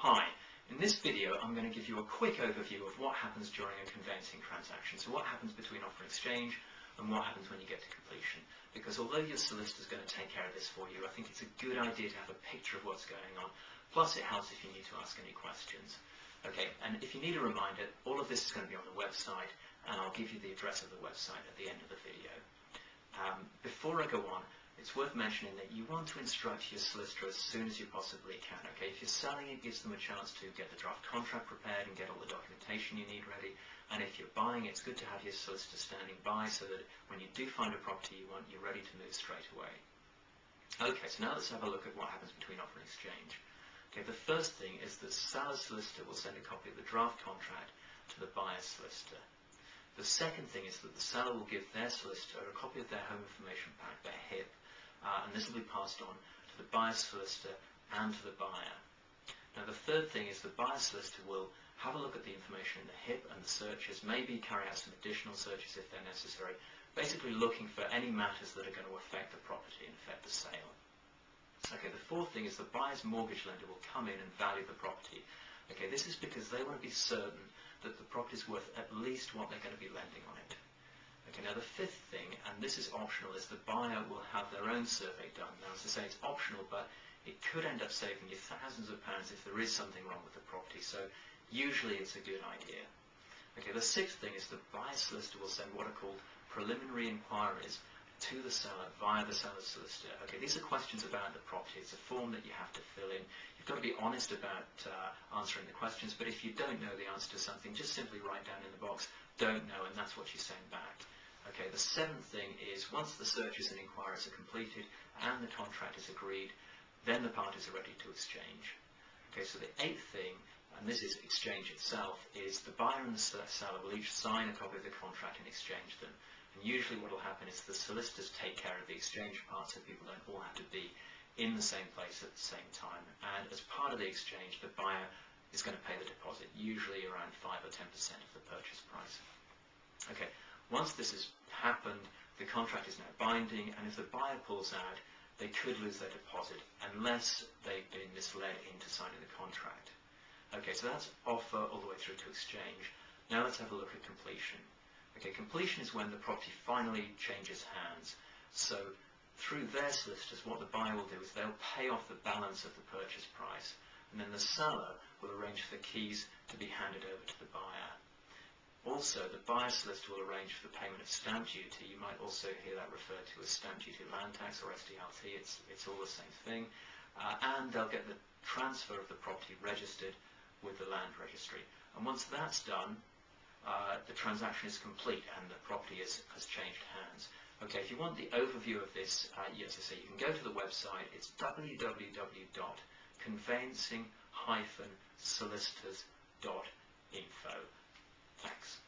Hi, in this video I'm going to give you a quick overview of what happens during a conveyancing transaction. So what happens between offer and exchange and what happens when you get to completion. Because although your solicitor is going to take care of this for you, I think it's a good idea to have a picture of what's going on. Plus it helps if you need to ask any questions. Okay, and if you need a reminder, all of this is going to be on the website and I'll give you the address of the website at the end of the video. Before I go on, it's worth mentioning that you want to instruct your solicitor as soon as you possibly can. Okay, if you're selling, it gives them a chance to get the draft contract prepared and get all the documentation you need ready. And if you're buying, it's good to have your solicitor standing by so that when you do find a property you want, you're ready to move straight away. Okay, so now let's have a look at what happens between offer and exchange. Okay, the first thing is the seller's solicitor will send a copy of the draft contract to the buyer's solicitor. The second thing is that the seller will give their solicitor a copy of their home information pack, their HIP, and this will be passed on to the buyer's solicitor and to the buyer. Now the third thing is the buyer's solicitor will have a look at the information in the HIP and the searches, maybe carry out some additional searches if they're necessary, basically looking for any matters that are going to affect the property and affect the sale. Okay, the fourth thing is the buyer's mortgage lender will come in and value the property. Okay, this is because they want to be certain that the property is worth at least what they're going to be lending on it. Okay, now the fifth thing, and this is optional, is the buyer will have their own survey done. Now, as I say, it's optional, but it could end up saving you thousands of pounds if there is something wrong with the property, so usually it's a good idea. Okay, the sixth thing is the buyer's solicitor will send what are called preliminary inquiries to the seller via the seller's solicitor. Okay, these are questions about the property. It's a form that you have to fill in. You've got to be honest about answering the questions, but if you don't know the answer to something, just simply write down in the box, don't know, and that's what you send back. Okay, the seventh thing is once the searches and inquiries are completed and the contract is agreed, then the parties are ready to exchange. Okay, so the eighth thing, and this is exchange itself, is the buyer and the seller will each sign a copy of the contract and exchange them. And usually what will happen is the solicitors take care of the exchange part so people don't all have to be in the same place at the same time. And as part of the exchange, the buyer is going to pay the deposit, usually around 5 or 10% of the purchase price. Okay, once this has happened, the contract is now binding, and if the buyer pulls out, they could lose their deposit unless they've been misled into signing the contract. Okay, so that's offer all the way through to exchange. Now let's have a look at completion. Okay, completion is when the property finally changes hands. So through their solicitors, what the buyer will do is they'll pay off the balance of the purchase price, and then the seller will arrange for the keys to be handed over to the buyer. Also, the buyer's solicitor will arrange for the payment of stamp duty. You might also hear that referred to as stamp duty land tax or SDLT. It's all the same thing. And they'll get the transfer of the property registered with the land registry. And once that's done, the transaction is complete and the property has changed hands. Okay, if you want the overview of this, yes, I say you can go to the website. It's www.conveyancing-solicitors.info. Thanks.